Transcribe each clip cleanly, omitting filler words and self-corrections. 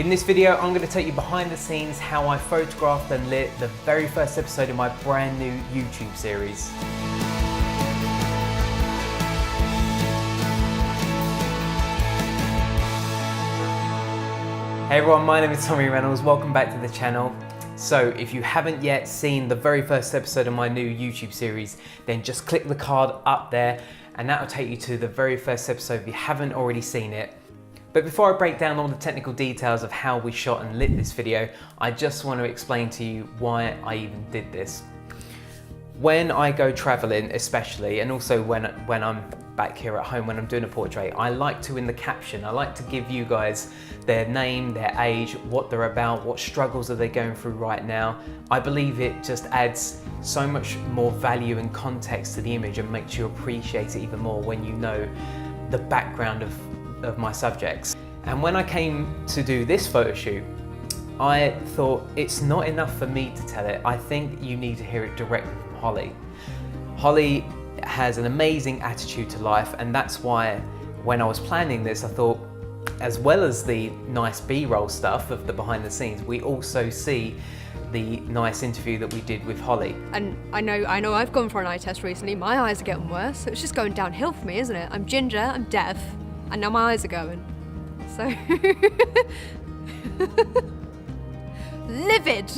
In this video, I'm going to take you behind the scenes how I photographed and lit the very first episode of my brand new YouTube series. Hey everyone, my name is Reynolds. Welcome back to the channel. So if you haven't yet seen the very first episode of my new YouTube series, then just click the card up there and that will take you to the very first episode if you haven't already seen it. But before I break down all the technical details of how we shot and lit this video, I just want to explain to you why I even did this. When I go traveling especially, and also when I'm back here at home when I'm doing a portrait, I like to, in the caption, I like to give you guys their name, their age, what they're about, what struggles are they going through right now. I believe it just adds so much more value and context to the image and makes you appreciate it even more when you know the background of my subjects. And when I came to do this photo shoot, I thought it's not enough for me to tell it. I think you need to hear it directly from Holly. Holly has an amazing attitude to life, and that's why when I was planning this, I thought, as well as the nice B-roll stuff of the behind the scenes, we also see the nice interview that we did with Holly. And I know I've gone for an eye test recently. My eyes are getting worse, so it's just going downhill for me, isn't it? I'm ginger, I'm deaf, and now my eyes are going. So livid.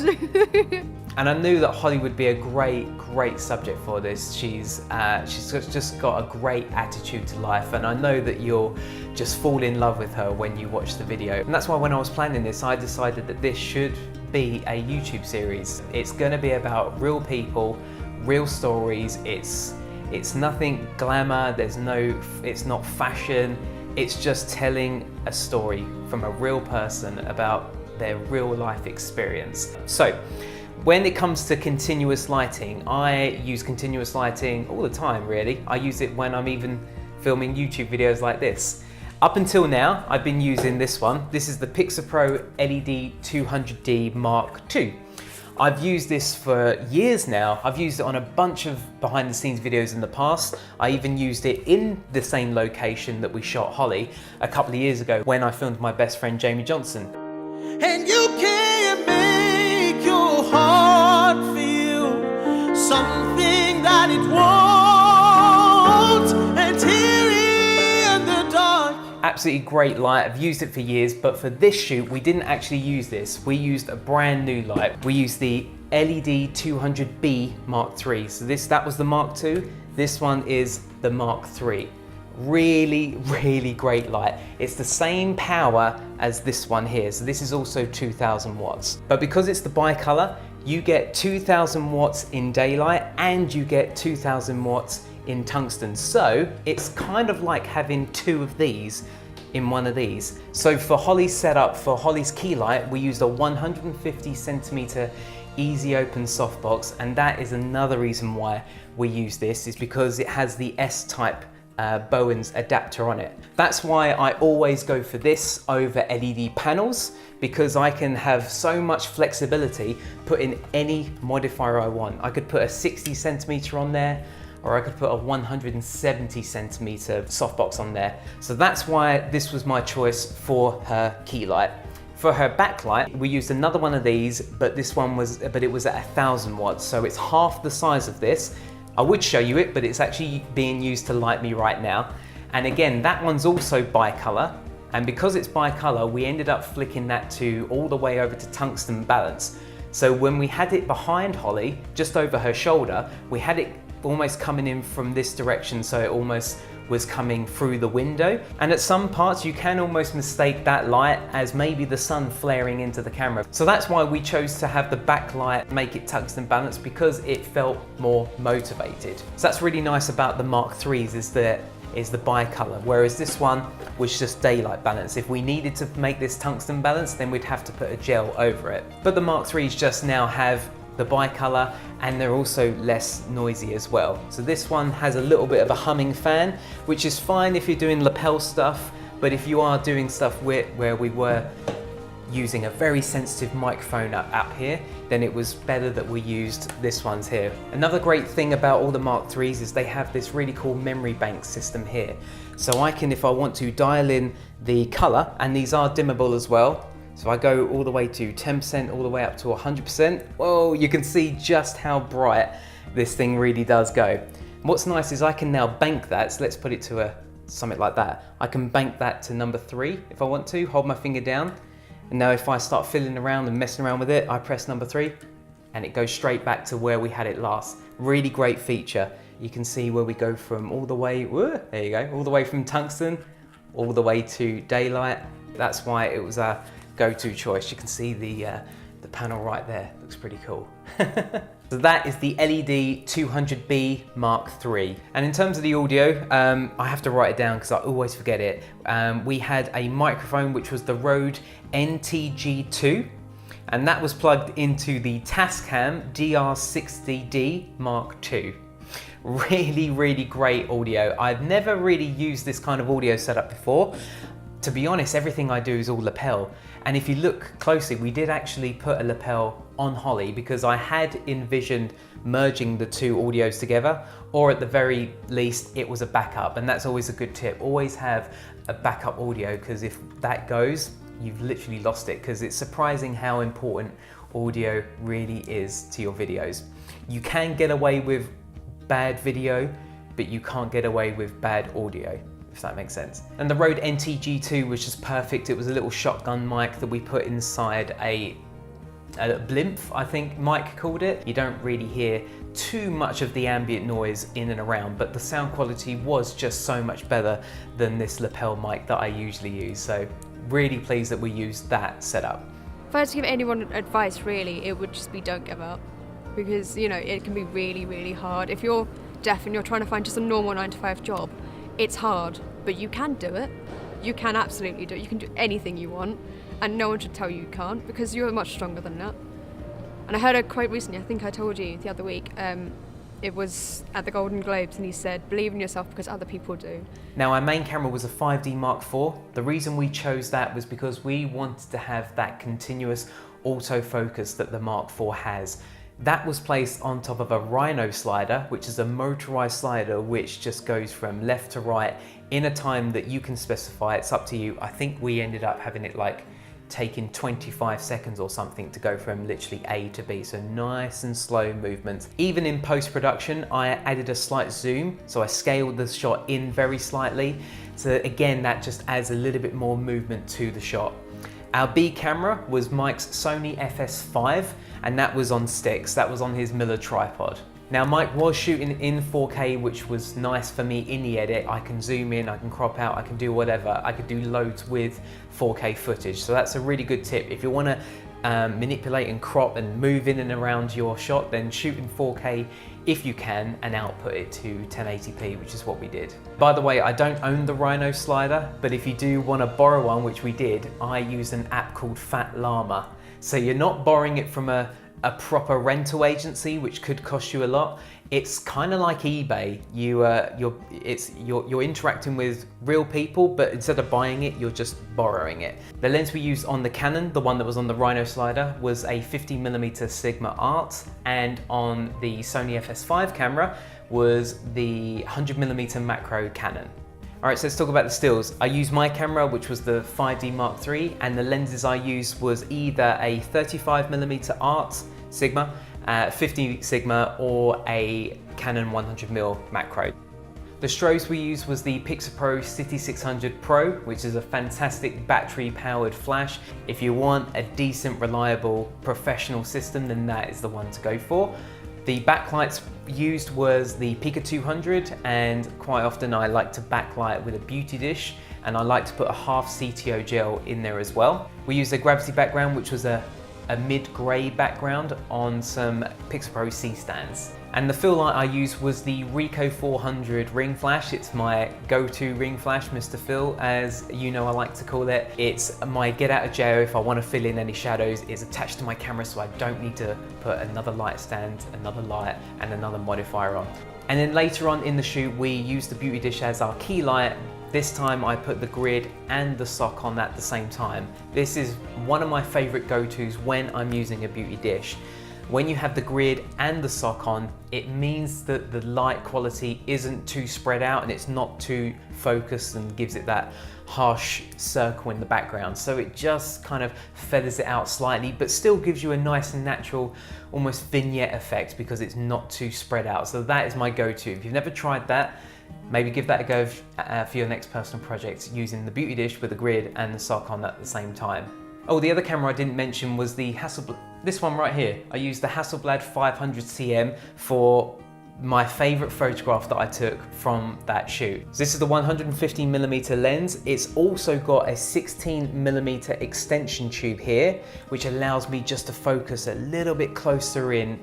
And I knew that Holly would be a great subject for this. She's just got a great attitude to life, and I know that you'll just fall in love with her when you watch the video. And that's why when I was planning this, I decided that this should be a YouTube series. It's gonna be about real people, real stories. It's nothing glamour, it's not fashion. It's just telling a story from a real person about their real life experience. So, when it comes to continuous lighting, I use continuous lighting all the time, really. I use it when I'm even filming YouTube videos like this. Up until now, I've been using this one. This is the Pixapro LED200B MKIII. I've used this for years now. I've used it on a bunch of behind the scenes videos in the past. I even used it in the same location that we shot Holly a couple of years ago when I filmed my best friend Jamie Johnson. And you can make your heart feel something that it won't, and teary in the dark. Absolutely great light. I've used it for years, but for this shoot, we didn't actually use this. We used a brand new light. We used the LED200B MKIII. So that was the Mark II. This one is the Mark III. Really great light. It's the same power as this one here. So this is also 2000 watts. But because it's the bicolor, you get 2000 watts in daylight and you get 2000 watts in tungsten. So it's kind of like having two of these in one of these. So for Holly's setup, for Holly's key light, we used a 150 centimeter easy open softbox, and that is another reason why we use this, is because it has the S-type Bowens adapter on it. That's why I always go for this over LED panels, because I can have so much flexibility, put in any modifier I want. I could put a 60 centimeter on there, or I could put a 170 centimeter softbox on there. So that's why this was my choice for her key light. For her backlight, we used another one of these, but it was at 1000 watts, so it's half the size of this. I would show you it, but it's actually being used to light me right now. And again, that one's also bicolor. And because it's bicolor, we ended up flicking that to all the way over to tungsten balance. So when we had it behind Holly, just over her shoulder, we had it almost coming in from this direction, so it almost was coming through the window. And at some parts you can almost mistake that light as maybe the sun flaring into the camera. So that's why we chose to have the backlight make it tungsten balanced, because it felt more motivated. So that's really nice about the Mark IIIs, is the bicolor, whereas this one was just daylight balance. If we needed to make this tungsten balance, then we'd have to put a gel over it. But the Mark IIIs just now have the bicolor, and they're also less noisy as well. So this one has a little bit of a humming fan, which is fine if you're doing lapel stuff, but if you are doing stuff where we were using a very sensitive microphone up here, then it was better that we used this one's here. Another great thing about all the Mark IIIs is they have this really cool memory bank system here. So I can, if I want to, dial in the color, and these are dimmable as well. So I go all the way to 10%, all the way up to 100%. Whoa, you can see just how bright this thing really does go. What's nice is I can now bank that, so let's put it to something like that. I can bank that to number 3 if I want to, hold my finger down. And now if I start fiddling around and messing around with it, I press number 3 and it goes straight back to where we had it last. Really great feature. You can see where we go from all the way, whoa, there you go, all the way from tungsten, all the way to daylight. That's why it was our go-to choice. You can see the panel right there, looks pretty cool. So that is the LED200B MKIII. And in terms of the audio, I have to write it down because I always forget it. We had a microphone which was the Rode NTG2, and that was plugged into the Tascam DR60D Mark II. Really, really great audio. I've never really used this kind of audio setup before. To be honest, everything I do is all lapel. And if you look closely, we did actually put a lapel on Holly because I had envisioned merging the two audios together, or at the very least, it was a backup. And that's always a good tip. Always have a backup audio, because if that goes, you've literally lost it, because it's surprising how important audio really is to your videos. You can get away with bad video, but you can't get away with bad audio, if that makes sense. And the Rode NTG2 was just perfect. It was a little shotgun mic that we put inside a blimp, I think Mike called it. You don't really hear too much of the ambient noise in and around, but the sound quality was just so much better than this lapel mic that I usually use. So really pleased that we used that setup. If I had to give anyone advice, really, it would just be don't give up. Because, you know, it can be really, really hard. If you're deaf and you're trying to find just a normal 9-to-5 job, it's hard, but you can do it. You can absolutely do it. You can do anything you want, and no one should tell you you can't, because you're much stronger than that. And I heard a quote recently, I think I told you the other week, it was at the Golden Globes, and he said, believe in yourself because other people do. Now, our main camera was a 5D Mark IV. The reason we chose that was because we wanted to have that continuous autofocus that the Mark IV has. That was placed on top of a Rhino slider, which is a motorized slider which just goes from left to right in a time that you can specify. It's up to you. I think we ended up having it like taking 25 seconds or something to go from literally A to B, so nice and slow movements. Even in post-production, I added a slight zoom, so I scaled the shot in very slightly. So again, that just adds a little bit more movement to the shot. Our B camera was Mike's Sony FS5, and that was on sticks. That was on his Miller tripod. Now, Mike was shooting in 4K, which was nice for me in the edit. I can zoom in, I can crop out, I can do whatever. I could do loads with 4K footage. So that's a really good tip. If you want to manipulate and crop and move in and around your shot, then shoot in 4K if you can and output it to 1080p, which is what we did. By the way, I don't own the Rhino slider, but if you do want to borrow one, which we did, I used an app called Fat Llama. So you're not borrowing it from a proper rental agency, which could cost you a lot. It's kind of like eBay. You're interacting with real people, but instead of buying it, you're just borrowing it. The lens we used on the Canon, the one that was on the Rhino slider, was a 50mm Sigma Art, and on the Sony FS5 camera was the 100mm macro Canon. All right, so let's talk about the stills. I used my camera, which was the 5D Mark III, and the lenses I used was either a 35mm Art Sigma, 50 Sigma, or a Canon 100mm macro. The strobes we used was the Pixapro CITI600Pro, which is a fantastic battery-powered flash. If you want a decent, reliable, professional system, then that is the one to go for. The backlights used was the PIKA200, and quite often I like to backlight with a beauty dish, and I like to put a half CTO gel in there as well. We used a gravity background, which was a mid-grey background on some Pixapro C stands. And the fill light I used was the Ricoh 400 ring flash. It's my go-to ring flash, Mr. Phil, as you know I like to call it. It's my get out of jail if I want to fill in any shadows. It's attached to my camera, so I don't need to put another light stand, another light, and another modifier on. And then later on in the shoot, we used the beauty dish as our key light. This time I put the grid and the sock on at the same time. This is one of my favorite go-tos when I'm using a beauty dish. when you have the grid and the sock on, it means that the light quality isn't too spread out and it's not too focused and gives it that harsh circle in the background. So it just kind of feathers it out slightly, but still gives you a nice and natural, almost vignette effect because it's not too spread out. So that is my go-to. If you've never tried that, maybe give that a go for your next personal project using the beauty dish with the grid and the sock on at the same time. Oh, the other camera I didn't mention was the this one right here. I used the Hasselblad 500cm for my favorite photograph that I took from that shoot. So this is the 150mm lens. It's also got a 16mm extension tube here, which allows me just to focus a little bit closer in.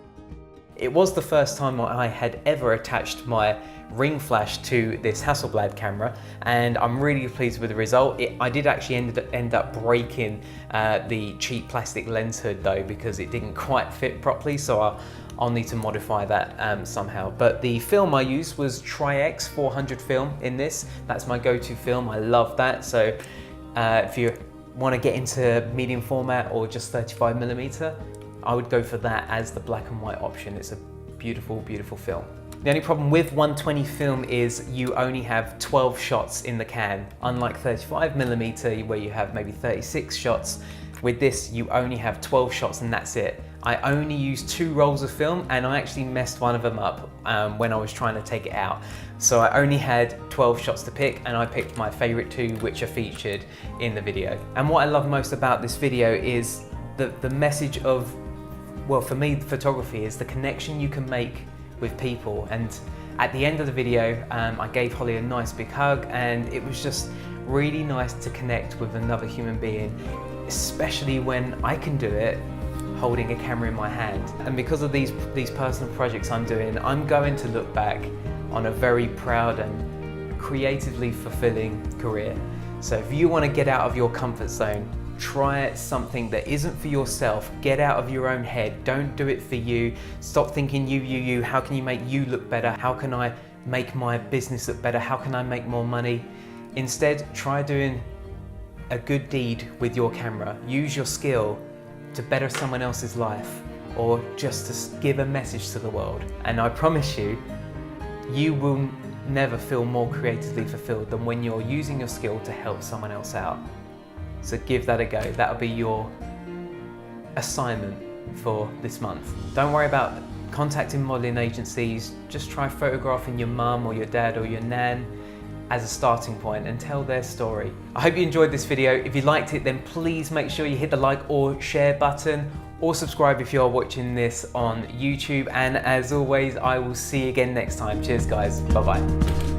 It was the first time I had ever attached my ring flash to this Hasselblad camera, and I'm really pleased with the result. I did actually end up breaking the cheap plastic lens hood though, because it didn't quite fit properly, so I'll need to modify that somehow. But the film I used was Tri-X 400 film in this. That's my go-to film. I love that. So if you want to get into medium format or just 35mm, I would go for that as the black and white option. It's a beautiful, beautiful film. The only problem with 120 film is you only have 12 shots in the can. Unlike 35mm where you have maybe 36 shots, with this you only have 12 shots and that's it. I only used 2 rolls of film and I actually messed one of them up when I was trying to take it out. So I only had 12 shots to pick and I picked my favorite 2 which are featured in the video. And what I love most about this video is the message of, well, for me, photography is the connection you can make with people. And at the end of the video, I gave Holly a nice big hug, and it was just really nice to connect with another human being, especially when I can do it holding a camera in my hand. And because of these personal projects I'm doing, I'm going to look back on a very proud and creatively fulfilling career. So if you want to get out of your comfort zone, try something that isn't for yourself. Get out of your own head. Don't do it for you. Stop thinking you. How can you make you look better? How can I make my business look better? How can I make more money? Instead, try doing a good deed with your camera. Use your skill to better someone else's life, or just to give a message to the world. And I promise you, you will never feel more creatively fulfilled than when you're using your skill to help someone else out. So give that a go. That'll be your assignment for this month. Don't worry about contacting modeling agencies. Just try photographing your mum or your dad or your nan as a starting point and tell their story. I hope you enjoyed this video. If you liked it, then please make sure you hit the like or share button, or subscribe if you're watching this on YouTube. And as always, I will see you again next time. Cheers guys, bye-bye.